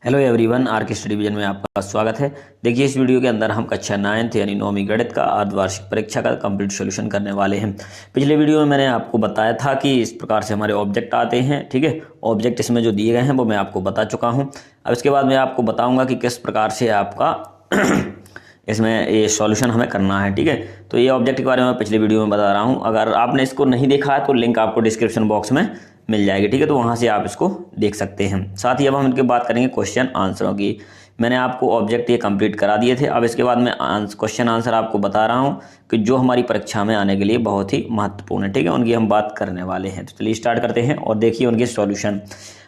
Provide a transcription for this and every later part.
Hello everyone, are के study vision में आपका स्वागत है। देखिए, इस वीडियो के अंदर हम कक्षा 9th यानी 9वीं गणित का अर्धवार्षिक परीक्षा का कंप्लीट सॉल्यूशन करने वाले हैं। पिछले वीडियो में मैंने आपको बताया था कि इस प्रकार से हमारे ऑब्जेक्ट आते हैं। ठीक है, ऑब्जेक्ट इसमें जो दिए गए हैं वो मैं आपको बता चुका हूँ। अब इसके बाद मैं आपको बताऊँगा कि किस प्रकार से आपका इसमें ये सॉल्यूशन हमें करना है। ठीक है, तो ये ऑब्जेक्ट के बारे में पिछले वीडियो में बता रहा हूँ। अगर आपने इसको नहीं देखा है तो लिंक आपको डिस्क्रिप्शन बॉक्स में मिल जाएगी। ठीक है, तो वहाँ से आप इसको देख सकते हैं। साथ ही अब हम इनके बात करेंगे क्वेश्चन आंसरों की। मैंने आपको ऑब्जेक्ट ये कंप्लीट करा दिए थे। अब इसके बाद मैं क्वेश्चन आंसर आपको बता रहा हूँ कि जो हमारी परीक्षा में आने के लिए बहुत ही महत्वपूर्ण है। ठीक है, उनकी हम बात करने वाले हैं। तो चलिए स्टार्ट करते हैं और देखिए उनके सॉल्यूशन।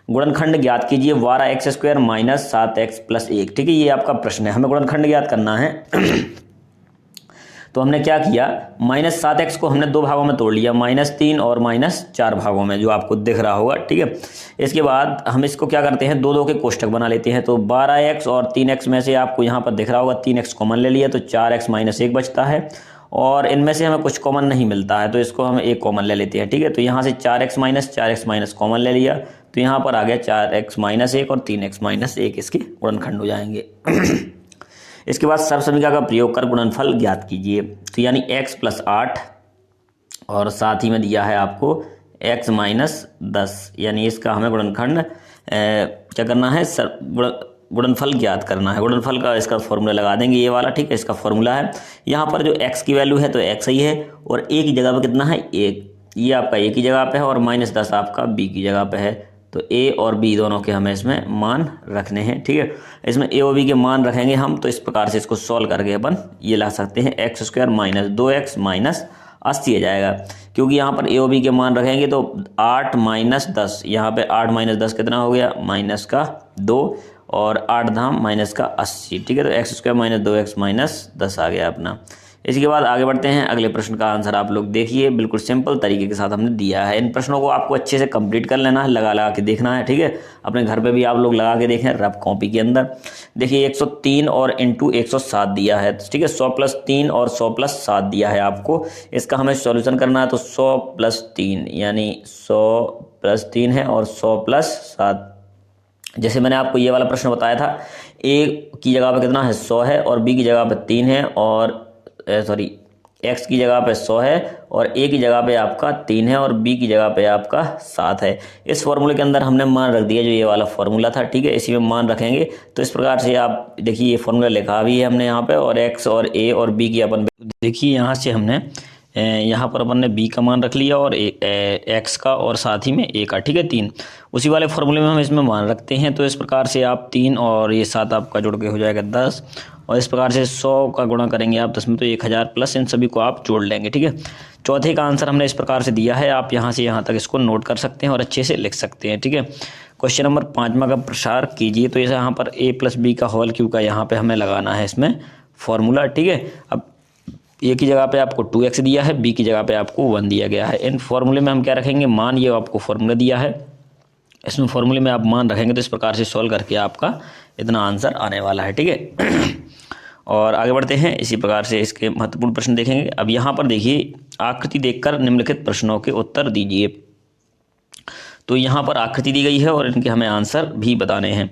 गुणनखंड ज्ञात कीजिए 12x² - 7x + 1। ठीक है, ये आपका प्रश्न है, हमें गुणनखंड ज्ञात करना है। तो हमने क्या किया, -7x को हमने दो भागों में तोड़ लिया, -3 और -4 भागों में, जो आपको दिख रहा होगा। ठीक है, इसके बाद हम इसको क्या करते हैं, दो के कोष्ठक बना लेते हैं। तो 12x और 3x में से आपको यहाँ पर दिख रहा होगा 3x कॉमन ले लिया, तो 4x - 1 बचता है। और इनमें से हमें कुछ कॉमन नहीं मिलता है, तो इसको हम एक कॉमन ले लेते हैं। ठीक है, तो यहाँ से 4x - कॉमन ले लिया, तो यहाँ पर आ गया 4x - 1 और 3x - 1 इसके गुणनखंड हो जाएंगे। इसके बाद सर्वसमीका का प्रयोग कर गुणनफल ज्ञात कीजिए। तो यानी x + 8 और साथ ही में दिया है आपको x - 10, यानी इसका हमें गुणनखंड क्या करना है, गुणनफल ज्ञात करना है। गुणनफल का इसका फॉर्मूला लगा देंगे, ये वाला। ठीक है, इसका फॉर्मूला है, यहाँ पर जो x की वैल्यू है तो x ही है, और a की जगह पर कितना है, 1। ये आपका a की जगह पे है और -10 आपका b की जगह पे है। तो a और b दोनों के हमें इसमें मान रखने हैं। ठीक है, इसमें a और b के मान रखेंगे हम, तो इस प्रकार से इसको सॉल्व करके अपन ये ला सकते हैं, x² - 2x - 80 आ जाएगा। क्योंकि यहाँ पर a और b के मान रखेंगे तो 8 - 10, यहाँ पे 8 - 10 कितना हो गया, -2, और 8 धाम -80। ठीक है, तो x² - 2x - 10 आ गया अपना। इसके बाद आगे बढ़ते हैं। अगले प्रश्न का आंसर आप लोग देखिए, बिल्कुल सिंपल तरीके के साथ हमने दिया है। इन प्रश्नों को आपको अच्छे से कंप्लीट कर लेना है, लगा के देखना है। ठीक है, अपने घर पे भी आप लोग लगा के देखें रफ कॉपी के अंदर। देखिए 103 और इंटू 107 दिया है। ठीक है, 100 + 3 और 100 + 7 दिया है आपको। इसका हमें सॉल्यूशन करना है, तो 100 + 3 यानी 100 + 3 है और 100 + 7। जैसे मैंने आपको ये वाला प्रश्न बताया था, a की जगह पे कितना है, 100 है, और b की जगह पे 3 है, और x की जगह पे 100 है, और a की जगह पे आपका 3 है, और b की जगह पे आपका 7 है। इस फॉर्मूले के अंदर हमने मान रख दिया, जो ये वाला फॉर्मूला था। ठीक है, इसी में मान रखेंगे। तो इस प्रकार से आप देखिए, ये फॉर्मूला लिखा भी है हमने यहाँ पे, और x और a और b की अपन देखिए, यहाँ से हमने यहाँ पर अपन ने b का मान रख लिया, और x का, और साथ ही में a का। ठीक है, 3 उसी वाले फॉर्मूले में हम इसमें मान रखते हैं। तो इस प्रकार से आप 3 और ये 7 आपका जुड़ के हो जाएगा 10, और इस प्रकार से 100 का गुणा करेंगे आप 10 में, तो 1000 प्लस इन सभी को आप जोड़ लेंगे। ठीक है, चौथे का आंसर हमने इस प्रकार से दिया है। आप यहाँ से यहाँ तक इसको नोट कर सकते हैं और अच्छे से लिख सकते हैं। ठीक है, क्वेश्चन नंबर 5वां का प्रसार कीजिए। तो यहाँ पर a + b का होल क्यूब का यहाँ पे हमें लगाना है इसमें फॉर्मूला। ठीक है, अब a की जगह पे आपको 2x दिया है, b की जगह पे आपको 1 दिया गया है। इन फॉर्मूले में हम क्या रखेंगे, मान। ये आपको फॉर्मूला दिया है, इसमें फॉर्मूले में आप मान रखेंगे, तो इस प्रकार से सॉल्व करके आपका इतना आंसर आने वाला है। ठीक है, और आगे बढ़ते हैं। इसी प्रकार से इसके महत्वपूर्ण प्रश्न देखेंगे। अब यहाँ पर देखिए, आकृति देखकर निम्नलिखित प्रश्नों के उत्तर दीजिए। तो यहाँ पर आकृति दी गई है और इनके हमें आंसर भी बताने हैं।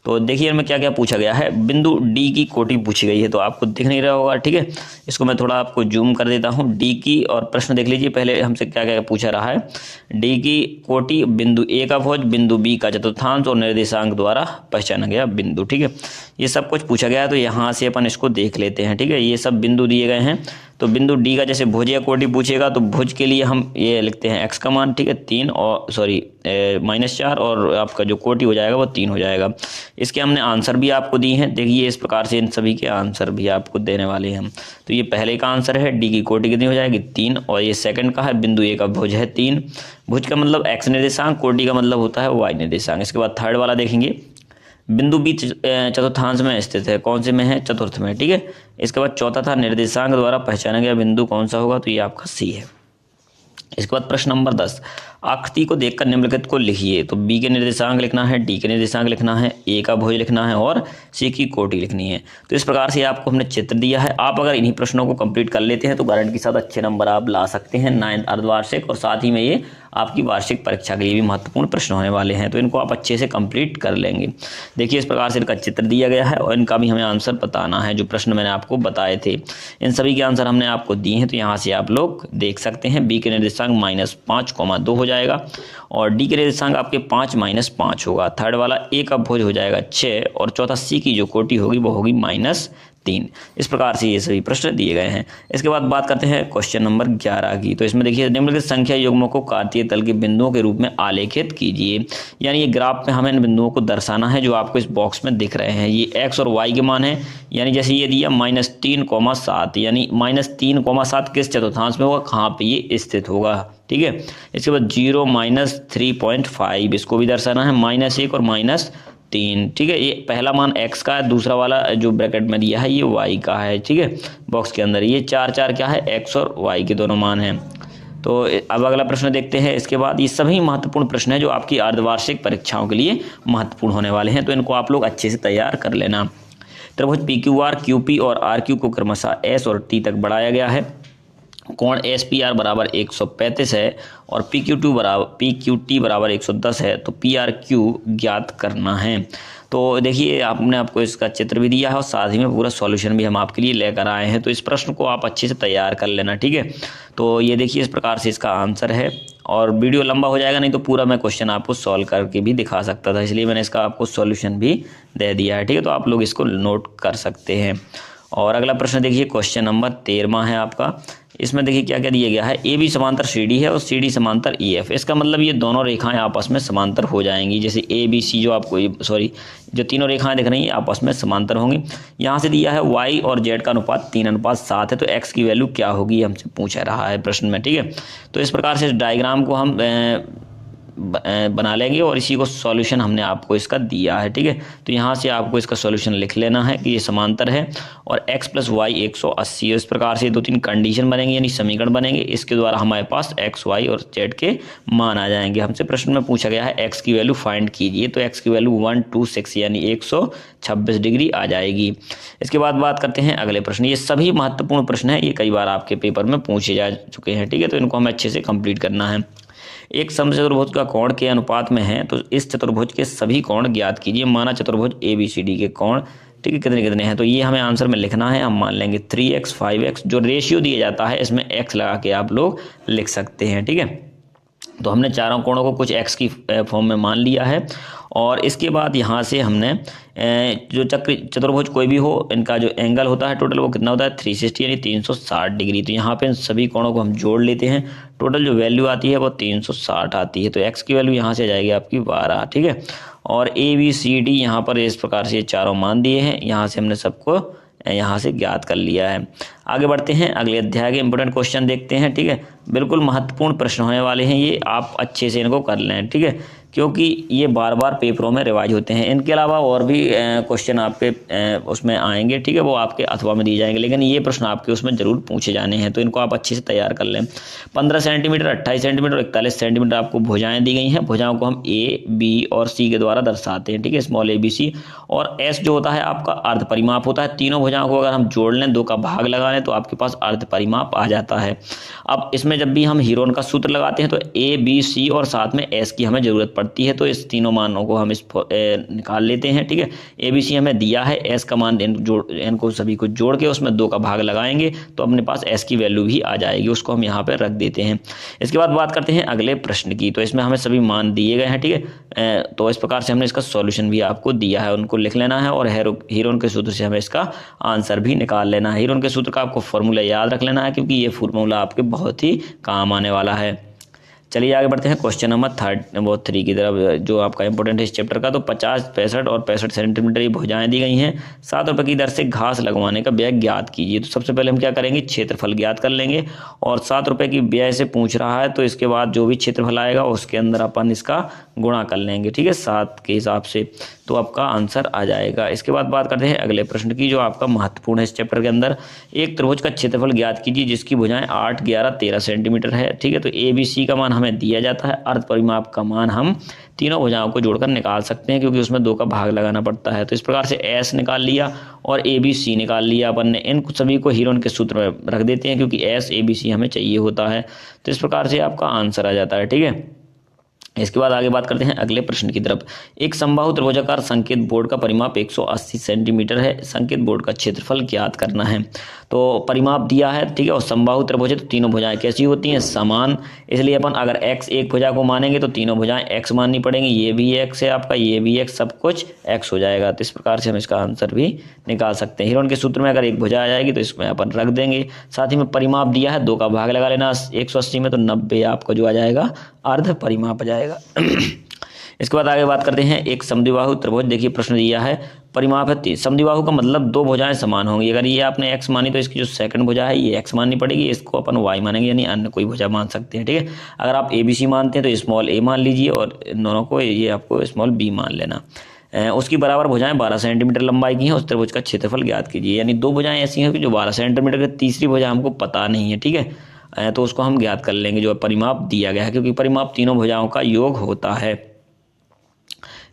तो देखिए इनमें क्या क्या पूछा गया है। बिंदु D की कोटि पूछी गई है, तो आपको दिख नहीं रहा होगा। ठीक है, इसको मैं थोड़ा आपको जूम कर देता हूँ। D की, और प्रश्न देख लीजिए पहले हमसे क्या क्या पूछा रहा है। D की कोटि, बिंदु A का भुज, बिंदु B का चतुर्थांश और निर्देशांक द्वारा पहचाना गया बिंदु। ठीक है, ये सब कुछ पूछा गया है, तो यहाँ से अपन इसको देख लेते हैं। ठीक है, ये सब बिंदु दिए गए हैं। तो बिंदु D का जैसे भुज या कोटि पूछेगा, तो भुज के लिए हम ये लिखते हैं x का मान। ठीक है, 3 और -4, और आपका जो कोटि हो जाएगा वो 3 हो जाएगा। इसके हमने आंसर भी आपको दिए हैं। देखिए इस प्रकार से इन सभी के आंसर भी आपको देने वाले हैं हम। तो ये पहले का आंसर है, D की कोटि कितनी हो जाएगी, 3, और ये सेकंड का है, बिंदु A का भुज है 3। भुज का मतलब x निर्देशांक, कोटि का मतलब होता है y निर्देशांक। इसके बाद थर्ड वाला देखेंगे, बिंदु B चतुर्थांश में स्थित है, कौन से में है, चतुर्थ में। ठीक है, इसके बाद चौथा था, निर्देशांक द्वारा पहचाना गया बिंदु कौन सा होगा, तो ये आपका C है। इसके बाद प्रश्न नंबर 10, आकृति को देखकर निम्नलिखित को लिखिए। तो बी के निर्देशांक लिखना है, डी के निर्देशांक लिखना है, ए का भुज लिखना है और सी की कोटि लिखनी है। तो इस प्रकार से आपको हमने चित्र दिया है। आप अगर इन्हीं प्रश्नों को कंप्लीट कर लेते हैं तो गारंटी के साथ अच्छे नंबर आप ला सकते हैं 9th अर्धवार्षिक, और साथ ही में ये आपकी वार्षिक परीक्षा के लिए भी महत्वपूर्ण प्रश्न होने वाले हैं। तो इनको आप अच्छे से कंप्लीट कर लेंगे। देखिए इस प्रकार से इनका चित्र दिया गया है और इनका भी हमें आंसर बताना है। जो प्रश्न मैंने आपको बताए थे इन सभी के आंसर हमने आपको दिए हैं। तो यहाँ से आप लोग देख सकते हैं बी के निर्देशांक -5, 2 हो जाएगा और डी के निर्देशांक आपके 5 -5 होगा। थर्ड वाला ए का भुज हो जाएगा 6 और चौथा सी की जो कोटि होगी वो होगी -3। इस प्रकार से ये सभी प्रश्न दिए गए हैं। इसके बाद बात करते हैं क्वेश्चन नंबर 11 की। तो इसमें देखिए निम्नलिखित संख्या युग्मों को कार्तीय तल के बिंदुओं के रूप में आलेखित कीजिए। यानी ये ग्राफ में हमें इन बिंदुओं को दर्शाना है जो आपको इस बॉक्स में दिख रहे हैं। ये एक्स और वाई के मान है। यानी जैसे ये दिया -3,7, यानी -3,7 किस चतुर्थांश में होगा, कहाँ पे ये स्थित होगा। ठीक है, इसके बाद 0 -3.5 इसको भी दर्शाना है, -1 और -3। ठीक है, ये पहला मान x का है, दूसरा वाला जो ब्रैकेट में दिया है ये y का है। ठीक है, बॉक्स के अंदर ये 4 क्या है, x और y के दोनों मान हैं। तो अब अगला प्रश्न देखते हैं। इसके बाद ये सभी महत्वपूर्ण प्रश्न है जो आपकी अर्धवार्षिक परीक्षाओं के लिए महत्वपूर्ण होने वाले हैं। तो इनको आप लोग अच्छे से तैयार कर लेना। त्रिभुज PQR, QP और RQ को क्रमशः S और T तक बढ़ाया गया है। कोण SPR बराबर 135 है और PQT बराबर 110 है। तो PRQ ज्ञात करना है। तो देखिए आपको इसका चित्र भी दिया है और साथ ही में पूरा सॉल्यूशन भी हम आपके लिए लेकर आए हैं। तो इस प्रश्न को आप अच्छे से तैयार कर लेना। ठीक है, तो ये देखिए इस प्रकार से इसका आंसर है और वीडियो लंबा हो जाएगा, नहीं तो पूरा मैं क्वेश्चन आपको सॉल्व करके भी दिखा सकता था, इसलिए मैंने इसका आपको सॉल्यूशन भी दे दिया है। ठीक है, तो आप लोग इसको नोट कर सकते हैं। और अगला प्रश्न देखिए क्वेश्चन नंबर 13 है आपका। इसमें देखिए क्या क्या दिया गया है। AB समांतर CD है और CD समांतर EF। इसका मतलब ये दोनों रेखाएं आपस में समांतर हो जाएंगी। जैसे ABC जो तीनों रेखाएं दिख रही हैं आपस में समांतर होंगी। यहाँ से दिया है Y और Z का अनुपात 3:7 है। तो X की वैल्यू क्या होगी हमसे पूछा रहा है प्रश्न में। ठीक है, तो इस प्रकार से इस डायग्राम को हम बना लेंगे और इसी को सॉल्यूशन हमने आपको इसका दिया है। ठीक है, तो यहाँ से आपको इसका सॉल्यूशन लिख लेना है कि ये समांतर है और x + y 180 है। इस प्रकार से 2-3 कंडीशन बनेंगे, यानी समीकरण बनेंगे। इसके द्वारा हमारे पास x, y और z के मान आ जाएंगे। हमसे प्रश्न में पूछा गया है x की वैल्यू फाइंड कीजिए। तो x की वैल्यू 126 यानी 126 डिग्री आ जाएगी। इसके बाद बात करते हैं अगले प्रश्न। ये सभी महत्वपूर्ण प्रश्न है, ये कई बार आपके पेपर में पूछे जा चुके हैं। ठीक है, तो इनको हमें अच्छे से कंप्लीट करना है। एक समचतुर्भुज का कोण के अनुपात में है, तो इस चतुर्भुज के सभी कोण ज्ञात कीजिए। माना चतुर्भुज ABCD के कोण ठीक है कितने कितने हैं, तो ये हमें आंसर में लिखना है। हम मान लेंगे 3x 5x, जो रेशियो दिया जाता है इसमें x लगा के आप लोग लिख सकते हैं। ठीक है, तो हमने चारों कोणों को कुछ x की फॉर्म में मान लिया है और इसके बाद यहाँ से हमने जो चतुर्भुज कोई भी हो, इनका जो एंगल होता है टोटल वो कितना होता है 360 यानी 360 डिग्री। तो यहाँ पे इन सभी कोणों को हम जोड़ लेते हैं। टोटल जो वैल्यू आती है वो 360 आती है। तो x की वैल्यू यहाँ से जाएगी आपकी 12। ठीक है, और ABCD यहाँ पर इस प्रकार से चारों मान दिए हैं। यहाँ से हमने सबको यहाँ से ज्ञात कर लिया है। आगे बढ़ते हैं, अगले अध्याय के इंपॉर्टेंट क्वेश्चन देखते हैं। ठीक है, बिल्कुल महत्वपूर्ण प्रश्न होने वाले हैं ये, आप अच्छे से इनको कर लें। ठीक है, क्योंकि ये बार बार पेपरों में रिवाइज होते हैं। इनके अलावा और भी क्वेश्चन आपके उसमें आएंगे। ठीक है, वो आपके अथवा में दिए जाएंगे, लेकिन ये प्रश्न आपके उसमें जरूर पूछे जाने हैं। तो इनको आप अच्छे से तैयार कर लें। 15 सेंटीमीटर, 28 सेंटीमीटर और 41 सेंटीमीटर आपको भुजाएं दी गई हैं। भुजाओं को हम A, B और C के द्वारा दर्शाते हैं। ठीक है, स्मॉल ABC और S जो होता है आपका अर्ध परिमाप होता है। तीनों भुजाओं को अगर हम जोड़ लें, 2 का भाग लगा लें, तो आपके पास अर्ध परिमाप आ जाता है। अब इसमें जब भी हम हीरोन का सूत्र लगाते हैं तो A, B, C और साथ में S की हमें जरूरत पड़ती है। तो इस तीनों मानों को हम निकाल लेते हैं। ठीक है, ABC हमें दिया है, S का मान इनको सभी को जोड़ के उसमें 2 का भाग लगाएंगे तो अपने पास S की वैल्यू भी आ जाएगी। उसको हम यहाँ पे रख देते हैं। इसके बाद बात करते हैं अगले प्रश्न की। तो इसमें हमें सभी मान दिए गए हैं। ठीक है, तो इस प्रकार से हमने इसका सॉल्यूशन भी आपको दिया है, उनको लिख लेना है और हीरोन के सूत्र से हमें इसका आंसर भी निकाल लेना है। हीरोन के सूत्र का आपको फॉर्मूला याद रख लेना है, क्योंकि ये फॉर्मूला आपके बहुत ही काम आने वाला है। चलिए आगे बढ़ते हैं क्वेश्चन नंबर 3 की तरफ, जो आपका इंपॉर्टेंट है इस चैप्टर का। तो 50, 65 और 65 सेंटीमीटर ये भुजाएं दी गई हैं। 7 रुपये की दर से घास लगवाने का व्यय ज्ञात कीजिए। तो सबसे पहले हम क्या करेंगे, क्षेत्रफल ज्ञात कर लेंगे। और 7 रुपये की व्यय से पूछ रहा है, तो इसके बाद जो भी क्षेत्रफल आएगा उसके अंदर अपन इसका गुणा कर लेंगे। ठीक है, 7 के हिसाब से तो आपका आंसर आ जाएगा। इसके बाद बात करते हैं अगले प्रश्न की, जो आपका महत्वपूर्ण है इस चैप्टर के अंदर। एक त्रिभुज का क्षेत्रफल ज्ञात कीजिए जिसकी भुजाएं 8, 11, 13 सेंटीमीटर है। ठीक है, तो ABC का मान हमें दिया जाता है, अर्ध परिमाप का मान हम तीनों भुजाओं को जोड़कर निकाल सकते हैं, क्योंकि उसमें 2 का भाग लगाना पड़ता है। तो इस प्रकार से S निकाल लिया और ABC निकाल लिया अपन ने। इन सभी को हीरोन के सूत्र में रख देते हैं, क्योंकि S ABC हमें चाहिए होता है। तो इस प्रकार से आपका आंसर आ जाता है। ठीक है, इसके बाद आगे बात करते हैं अगले प्रश्न की तरफ। एक समबाहु त्रिभुजाकार संकेत बोर्ड का परिमाप 180 सेंटीमीटर है। संकेत बोर्ड का क्षेत्रफल ज्ञात करना है। तो परिमाप दिया है, ठीक है, और समबाहु त्रिभुज है तो तीनों भुजाएं कैसी होती हैं, समान। इसलिए अपन अगर x एक भुजा को मानेंगे तो तीनों भुजाएं x माननी पड़ेंगी। ये भी x है आपका, ये भी x, सब कुछ x हो जाएगा। तो इस प्रकार से हम इसका आंसर भी निकाल सकते हैं। हीरोन के सूत्र में अगर एक भुजा आ जाएगी तो इसमें अपन रख देंगे। साथ ही में परिमाप दिया है, 2 का भाग लगा लेना 180 में, तो 90 आपका जो आ जाएगा अर्ध परिमाप आ जाएगा। इसके बाद आगे बात करते हैं एक समद्विबाहु त्रिभुज। देखिए प्रश्न दिया है, परिमाप है 3। समद्विबाहु का मतलब 2 भुजाएं समान होंगी। अगर ये आपने x मानी तो इसकी जो सेकंड भुजा है ये x माननी पड़ेगी, इसको अपन y मानेंगे, यानी अन्य कोई भुजा मान सकते हैं। ठीक है, अगर आप ABC मानते हैं तो स्मॉल a मान लीजिए और इन दोनों को ये आपको स्मॉल b मान लेना। उसकी बराबर भुजाएं 12 सेंटीमीटर लंबाई की हैं। उस त्रिभुज का क्षेत्रफल ज्ञात कीजिए। यानी 2 भुजाएं ऐसी हैं कि जो 12 सेंटीमीटर की, तीसरी भुजा हमको पता नहीं है। ठीक है, तो उसको हम ज्ञात कर लेंगे जो परिमाप दिया गया है, क्योंकि परिमाप तीनों भुजाओं का योग होता है।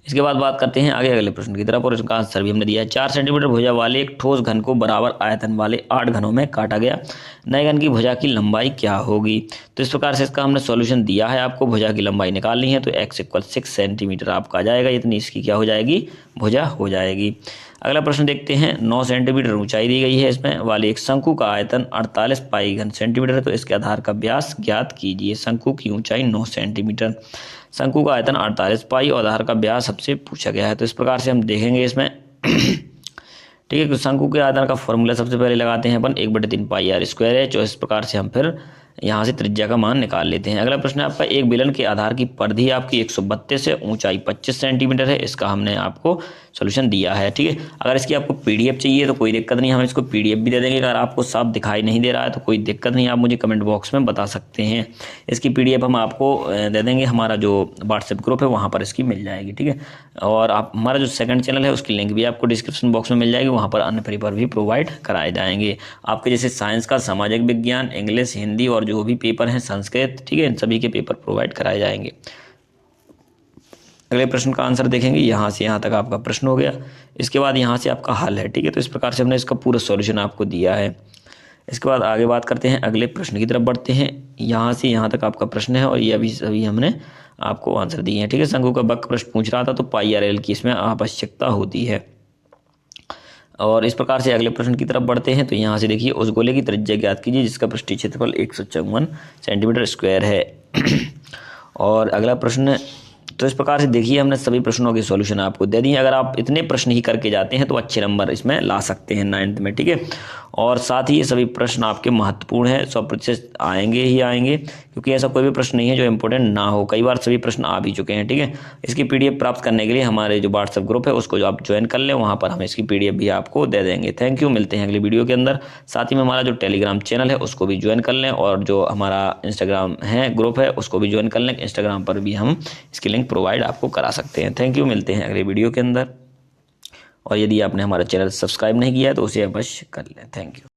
इसके बाद बात करते हैं आगे अगले प्रश्न की तरफ, और इसका आंसर भी हमने दिया है। 4 सेंटीमीटर भुजा वाले एक ठोस घन को बराबर आयतन वाले 8 घनों में काटा गया। नए घन की भुजा की लंबाई क्या होगी। तो इस प्रकार से इसका हमने सॉल्यूशन दिया है। आपको भुजा की लंबाई निकालनी है, तो x = 6 सेंटीमीटर आपका आ जाएगा। इतनी इसकी क्या हो जाएगी, भुजा हो जाएगी। अगला प्रश्न देखते हैं। 9 सेंटीमीटर ऊंचाई दी गई है इसमें वाली एक शंकु का आयतन 48 पाई घन सेंटीमीटर है। तो इसके आधार का व्यास ज्ञात कीजिए। शंकु की ऊंचाई 9 सेंटीमीटर, शंकु का आयतन 48 पाई और आधार का व्यास सबसे पूछा गया है। तो इस प्रकार से हम देखेंगे इसमें ठीक है, तो शंकु के आयतन का फॉर्मूला सबसे पहले लगाते हैं अपन 1/3 पाई r स्क्वायर है। तो इस प्रकार से हम फिर यहाँ से त्रिज्या का मान निकाल लेते हैं। अगला प्रश्न है आपका, एक बेलन के आधार की परिधि आपकी 132 है, ऊंचाई 25 सेंटीमीटर है। इसका हमने आपको सोल्यूशन दिया है। ठीक है, अगर इसकी आपको PDF चाहिए तो कोई दिक्कत नहीं, हम इसको PDF भी दे देंगे। अगर आपको साफ दिखाई नहीं दे रहा है तो कोई दिक्कत नहीं, आप मुझे कमेंट बॉक्स में बता सकते हैं। इसकी PDF हम आपको दे देंगे, हमारा जो व्हाट्सएप ग्रुप है वहाँ पर इसकी मिल जाएगी। ठीक है, और आप हमारा जो सेकंड चैनल है उसकी लिंक भी आपको डिस्क्रिप्शन बॉक्स में मिल जाएगी, वहाँ पर अन्य पेपर भी प्रोवाइड कराए जाएंगे। आपके जैसे साइंस का, सामाजिक विज्ञान, इंग्लिश, हिंदी और जो भी पेपर हैं, संस्कृत, ठीक है, इन सभी के पेपर प्रोवाइड कराए जाएंगे। अगले प्रश्न का आंसर देखेंगे। यहाँ से यहाँ तक आपका प्रश्न हो गया। इसके बाद यहाँ से आपका हल है। ठीक है, तो इस प्रकार से हमने इसका पूरा सॉल्यूशन आपको दिया है। इसके बाद आगे बात करते हैं, अगले प्रश्न की तरफ बढ़ते हैं। यहाँ से यहाँ तक आपका प्रश्न है और ये अभी सभी हमने आपको आंसर दिए हैं। ठीक है, शंकु का वक्र प्रश्न पूछ रहा था, तो πr/l की इसमें आवश्यकता होती है। और इस प्रकार से अगले प्रश्न की तरफ बढ़ते हैं। तो यहाँ से देखिए, उस गोले की त्रिज्या ज्ञात कीजिए जिसका पृष्ठीय क्षेत्रफल 154 सेंटीमीटर स्क्वायर है। और अगला प्रश्न, तो इस प्रकार से देखिए हमने सभी प्रश्नों के सॉल्यूशन आपको दे दिए। अगर आप इतने प्रश्न ही करके जाते हैं तो अच्छे नंबर इसमें ला सकते हैं 9th में। ठीक है, और साथ ही ये सभी प्रश्न आपके महत्वपूर्ण हैं, 100% आएंगे ही आएंगे, क्योंकि ऐसा कोई भी प्रश्न नहीं है जो इंपॉर्टेंट ना हो। कई बार सभी प्रश्न आ भी चुके हैं। ठीक है, इसकी PDF प्राप्त करने के लिए हमारे जो व्हाट्सएप ग्रुप है उसको जो आप ज्वाइन कर लें, वहाँ पर हम इसकी PDF भी आपको दे देंगे। थैंक यू, मिलते हैं अगली वीडियो के अंदर। साथ ही में हमारा जो टेलीग्राम चैनल है उसको भी ज्वाइन कर लें, और जो हमारा इंस्टाग्राम है ग्रुप है उसको भी ज्वाइन कर लें। इंस्टाग्राम पर भी हम इसकी लिंक प्रोवाइड आपको करा सकते हैं। थैंक यू, मिलते हैं अगले वीडियो के अंदर। और यदि आपने हमारा चैनल सब्सक्राइब नहीं किया है तो उसे अवश्य कर लें। Thank you.